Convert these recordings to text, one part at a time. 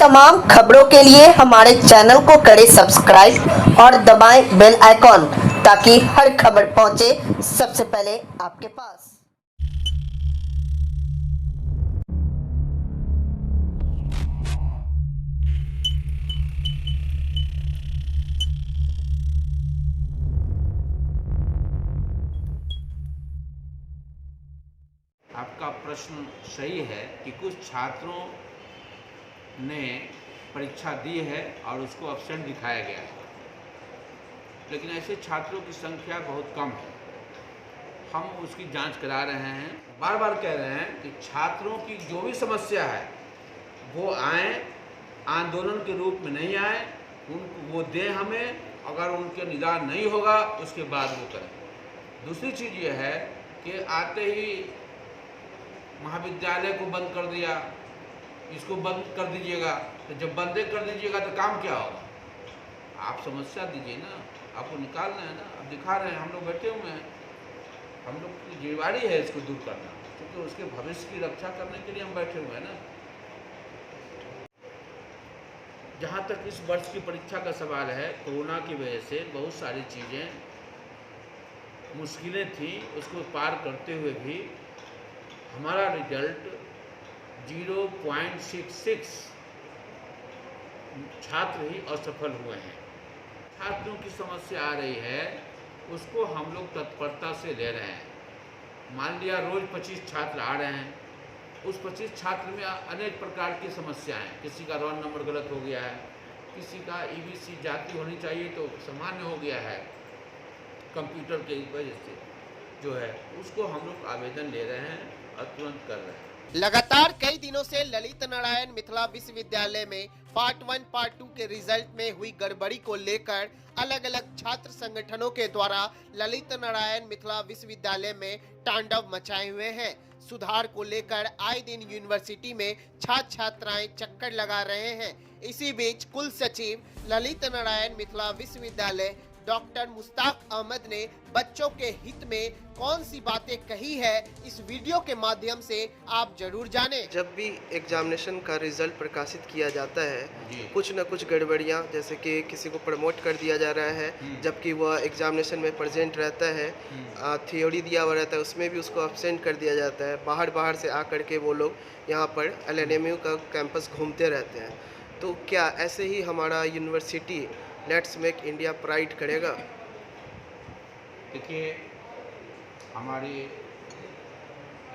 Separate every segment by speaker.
Speaker 1: तमाम खबरों के लिए हमारे चैनल को करें सब्सक्राइब और दबाएं बेल आइकॉन ताकि हर खबर पहुंचे सबसे पहले आपके पास।
Speaker 2: आपका प्रश्न सही है कि कुछ छात्रों ने परीक्षा दी है और उसको एब्सेंट दिखाया गया है, लेकिन ऐसे छात्रों की संख्या बहुत कम है। हम उसकी जांच करा रहे हैं। बार बार कह रहे हैं कि छात्रों की जो भी समस्या है वो आए, आंदोलन के रूप में नहीं आए, उनको वो दें हमें। अगर उनके निदान नहीं होगा उसके बाद वो करें। दूसरी चीज़ ये है कि आते ही महाविद्यालय को बंद कर दिया, इसको बंद कर दीजिएगा। तो जब बंदे कर दीजिएगा तो काम क्या होगा? आप समस्या दीजिए ना, आपको निकालना है ना। अब दिखा रहे हैं, हम लोग बैठे हुए हैं, हम लोग की जिम्मेदारी है इसको दूर करना, क्योंकि उसके भविष्य की रक्षा करने के लिए हम बैठे हुए हैं ना। जहाँ तक इस वर्ष की परीक्षा का सवाल है, कोरोना की वजह से बहुत सारी चीज़ें मुश्किलें थी, उसको पार करते हुए भी हमारा रिजल्ट 0.66 छात्र ही असफल हुए हैं। छात्रों की समस्या आ रही है, उसको हम लोग तत्परता से ले रहे हैं। मान लिया रोज़ 25 छात्र आ रहे हैं, उस 25 छात्र में अनेक प्रकार की समस्याएं हैं। किसी का रोल नंबर गलत हो गया है, किसी का ईबीसी जाति होनी चाहिए तो सामान्य हो गया है, कंप्यूटर के वजह से जो है उसको हम लोग आवेदन ले रहे हैं और तुरंत कर रहे हैं।
Speaker 3: लगातार कई दिनों से ललित नारायण मिथिला विश्वविद्यालय में पार्ट 1 पार्ट 2 के रिजल्ट में हुई गड़बड़ी को लेकर अलग अलग छात्र संगठनों के द्वारा ललित नारायण मिथिला विश्वविद्यालय में तांडव मचाए हुए हैं। सुधार को लेकर आए दिन यूनिवर्सिटी में छात्र छात्राएं चक्कर लगा रहे हैं। इसी बीच कुल सचिव ललित नारायण मिथिला विश्वविद्यालय डॉक्टर मुश्ताक अहमद ने बच्चों के हित में कौन सी बातें कही है, इस वीडियो के माध्यम से आप जरूर जानें।
Speaker 4: जब भी एग्जामिनेशन का रिजल्ट प्रकाशित किया जाता है, कुछ न कुछ गड़बड़ियाँ, जैसे कि किसी को प्रमोट कर दिया जा रहा है जबकि वह एग्जामिनेशन में प्रेजेंट रहता है, थ्योरी दिया हुआ रहता है उसमें भी उसको एब्सेंट कर दिया जाता है। बाहर से आकर के वो लोग यहाँ पर LNMU का कैंपस घूमते रहते हैं। तो क्या ऐसे ही हमारा university let's make India pride करेगा?
Speaker 2: देखिए, हमारी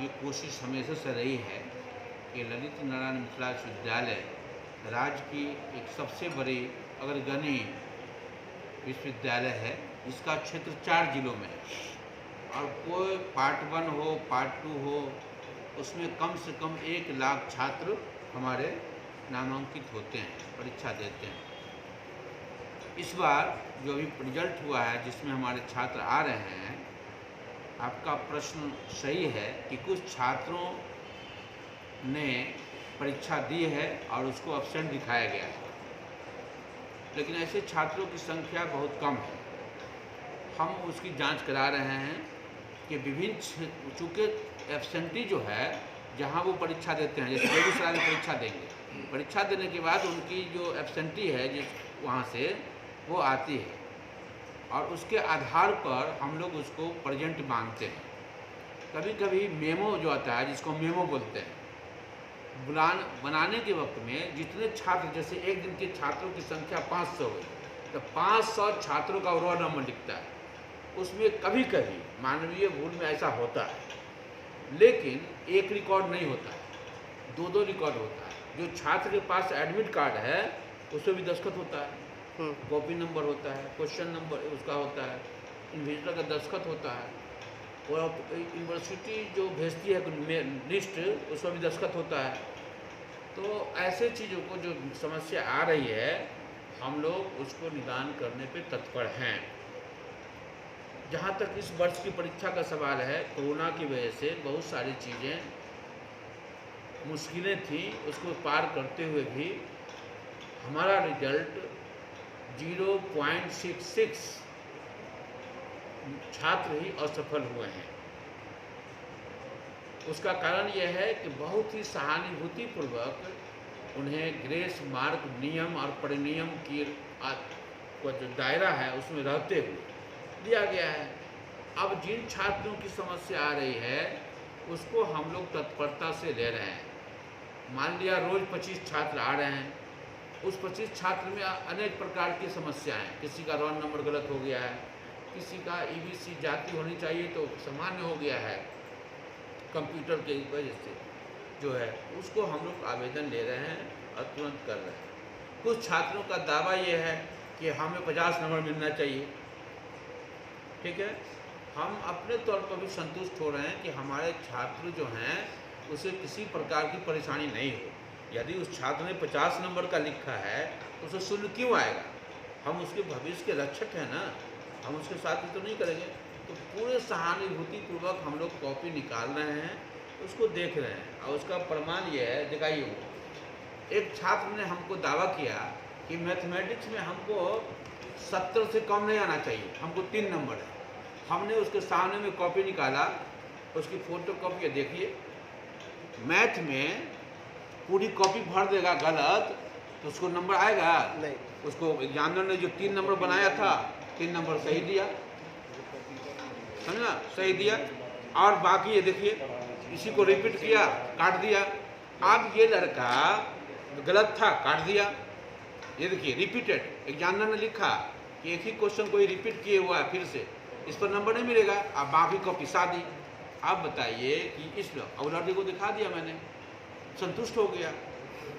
Speaker 2: ये कोशिश हमेशा से रही है कि ललित नारायण मिथिला विश्वविद्यालय राज्य की एक सबसे बड़ी अग्रगण्य विश्वविद्यालय है। इसका क्षेत्र 4 जिलों में है और कोई पार्ट 1 हो पार्ट 2 हो, उसमें कम से कम 1 लाख छात्र हमारे नामांकित होते हैं, परीक्षा देते हैं। इस बार जो भी रिजल्ट हुआ है जिसमें हमारे छात्र आ रहे हैं, आपका प्रश्न सही है कि कुछ छात्रों ने परीक्षा दी है और उसको एब्सेंट दिखाया गया है, लेकिन ऐसे छात्रों की संख्या बहुत कम है। हम उसकी जांच करा रहे हैं कि विभिन्न, चूँकि एब्सेंटी जो है जहां वो परीक्षा देते हैं, जैसे बेगूसराय में परीक्षा देंगे, परीक्षा देने के बाद उनकी जो एब्सेंटी है जिस वहाँ से वो आती है और उसके आधार पर हम लोग उसको प्रेजेंट मांगते हैं। कभी कभी मेमो जो आता है, जिसको मेमो बोलते हैं, बनाने के वक्त में जितने छात्र, जैसे एक दिन के छात्रों की संख्या 500 हुई तो 500 छात्रों का रोल नंबर लिखता है। उसमें कभी कभी मानवीय भूल में ऐसा होता है, लेकिन एक रिकॉर्ड नहीं होता है, 2-2 रिकॉर्ड होता है। जो छात्र के पास एडमिट कार्ड है उसमें भी दस्तखत होता है, कॉपी नंबर होता है, क्वेश्चन नंबर उसका होता है, इन्विजिलेटर का दस्तखत होता है, और यूनिवर्सिटी जो भेजती है लिस्ट उसमें भी दस्तखत होता है। तो ऐसे चीज़ों को जो समस्या आ रही है, हम लोग उसको निदान करने पे तत्पर हैं। जहाँ तक इस वर्ष की परीक्षा का सवाल है, कोरोना की वजह से बहुत सारी चीज़ें मुश्किलें थी, उसको पार करते हुए भी हमारा रिजल्ट 0.66 छात्र ही असफल हुए हैं। उसका कारण यह है कि बहुत ही सहानुभूतिपूर्वक उन्हें ग्रेस मार्क नियम और परिनियम की को जो दायरा है उसमें रहते हुए दिया गया है। अब जिन छात्रों की समस्या आ रही है उसको हम लोग तत्परता से ले रहे हैं। मान लिया रोज़ 25 छात्र आ रहे हैं, उस 25 छात्र में अनेक प्रकार की समस्याएं हैं। किसी का रोल नंबर गलत हो गया है, किसी का EBC जाति होनी चाहिए तो सामान्य हो गया है कंप्यूटर के वजह से जो है, उसको हम लोग आवेदन ले रहे हैं और तुरंत कर रहे हैं। कुछ छात्रों का दावा ये है कि हमें 50 नंबर मिलना चाहिए। ठीक है, हम अपने तौर पर भी संतुष्ट हो रहे हैं कि हमारे छात्र जो हैं उसे किसी प्रकार की परेशानी नहीं हो। यदि उस छात्र ने 50 नंबर का लिखा है तो उसे शून्य क्यों आएगा? हम उसके भविष्य के रक्षक हैं ना, हम उसके साथ ही तो नहीं करेंगे। तो पूरे सहानुभूतिपूर्वक हम लोग कॉपी निकाल रहे हैं, उसको देख रहे हैं और उसका प्रमाण ये है, दिखाइए वो। एक छात्र ने हमको दावा किया कि मैथमेटिक्स में हमको 70 से कम नहीं आना चाहिए, हमको 3 नंबर है। हमने उसके सामने में कॉपी निकाला, उसकी फ़ोटो कॉपी देखिए, मैथ में पूरी कॉपी भर देगा गलत तो उसको नंबर आएगा
Speaker 4: नहीं।
Speaker 2: उसको एग्जामिनर ने जो 3 नंबर बनाया था 3 नंबर सही दिया, समझना, सही दिया। और बाकी ये देखिए, इसी को रिपीट किया, काट दिया। अब ये लड़का गलत था, काट दिया। ये देखिए रिपीटेड, एग्जामिनर ने लिखा कि एक ही क्वेश्चन को रिपीट किए हुआ है, फिर से इस पर नंबर नहीं मिलेगा। अब बाकी कॉपी दी। आप बताइए कि इस और लड़के को दिखा दिया मैंने, संतुष्ट हो गया।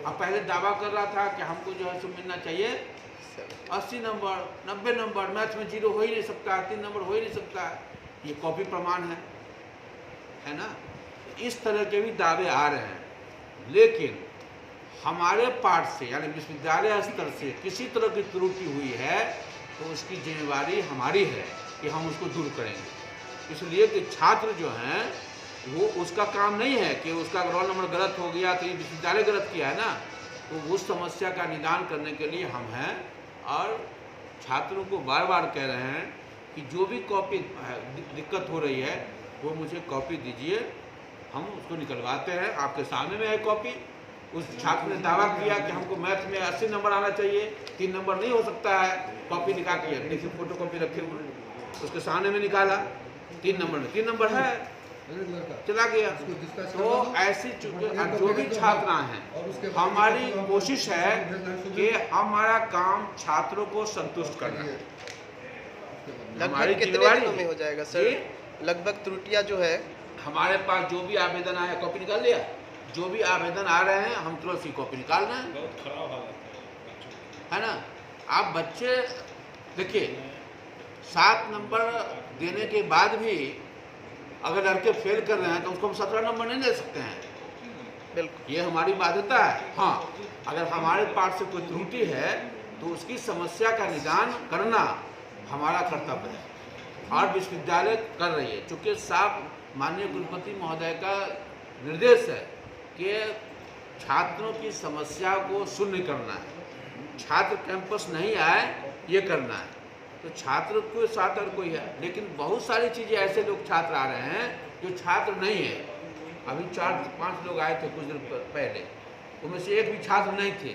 Speaker 2: अब पहले दावा कर रहा था कि हमको जो है सो मिलना चाहिए 80 नंबर, 90 नंबर, मैथ में 0 हो ही नहीं सकता, 3 नंबर हो ही नहीं सकता। ये कॉपी प्रमाण है ना। इस तरह के भी दावे आ रहे हैं, लेकिन हमारे पार्ट से यानी विश्वविद्यालय स्तर से किसी तरह की त्रुटि हुई है तो उसकी जिम्मेवारी हमारी है कि हम उसको दूर करेंगे। इसलिए कि छात्र जो हैं वो उसका काम नहीं है कि उसका रोल नंबर गलत हो गया तो ये विश्वविद्यालय गलत किया है ना, तो उस समस्या का निदान करने के लिए हम हैं और छात्रों को बार बार कह रहे हैं कि जो भी कॉपी दिक्कत हो रही है वो मुझे कॉपी दीजिए, हम उसको निकलवाते हैं। आपके सामने में है कॉपी। उस छात्र ने दावा किया कि हमको मैथ में 80 नंबर आना चाहिए, 3 नंबर नहीं हो सकता है, कॉपी निकाल के देखिए फोटो कॉपी रखे हुए, उसके सामने में निकाला 3 नंबर में 3 नंबर है, चला गया। तो ऐसी जो भी छात्र हैं, हमारी कोशिश है कि हमारा काम छात्रों को संतुष्ट करना है।
Speaker 4: लगभग कितने दिनों में हो जाएगा सर? लगभग त्रुटियां जो है
Speaker 2: हमारे पास जो भी आवेदन आया कॉपी निकाल लिया, जो भी आवेदन आ रहे हैं हम तुरंत ही कॉपी निकाल रहे हैं।
Speaker 5: बहुत खराब हालत
Speaker 2: है ना। आप बच्चे देखिए 7 नंबर देने के बाद भी अगर लड़के फेल कर रहे हैं तो उसको हम 17 नंबर नहीं दे सकते हैं।
Speaker 4: बिल्कुल,
Speaker 2: ये हमारी बाध्यता है। हाँ, अगर हमारे पास से कोई त्रुटि है तो उसकी समस्या का निदान करना हमारा कर्तव्य है और विश्वविद्यालय कर रही है। चूँकि साफ माननीय कुलपति महोदय का निर्देश है कि छात्रों की समस्या को शून्य करना है, छात्र कैंपस नहीं आए ये करना है। तो छात्र के साथ और कोई है, लेकिन बहुत सारी चीज़ें ऐसे लोग छात्र आ रहे हैं जो छात्र नहीं है। अभी 4-5 लोग आए थे कुछ दिन पहले, उनमें से एक भी छात्र नहीं थे।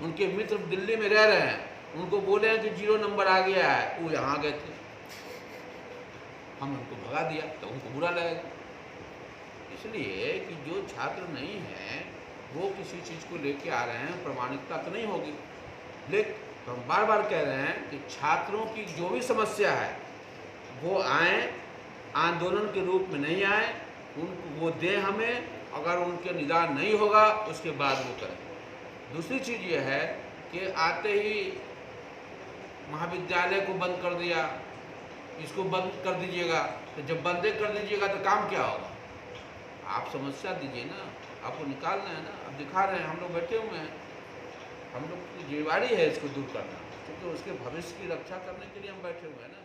Speaker 2: उनके मित्र दिल्ली में रह रहे हैं, उनको बोले हैं कि 0 नंबर आ गया है, वो यहाँ गए थे, हम उनको भगा दिया तो उनको बुरा लगेगा। इसलिए कि जो छात्र नहीं हैं वो किसी चीज़ को लेके आ रहे हैं, प्रामाणिकता तो नहीं होगी। लेकिन तो हम बार बार कह रहे हैं कि छात्रों की जो भी समस्या है वो आए, आंदोलन के रूप में नहीं आए, उनको वो दें हमें। अगर उनके निदान नहीं होगा उसके बाद वो करें। दूसरी चीज़ ये है कि आते ही महाविद्यालय को बंद कर दिया, इसको बंद कर दीजिएगा, तो जब बंदे कर दीजिएगा तो काम क्या होगा? आप समस्या दीजिए ना, आपको निकालना है ना। अब दिखा रहे हैं, हम लोग बैठे हुए हैं, हम लोग की जिम्मेदारी है इसको दूर करना, क्योंकि उसके भविष्य की रक्षा करने के लिए हम बैठे हुए हैं ना।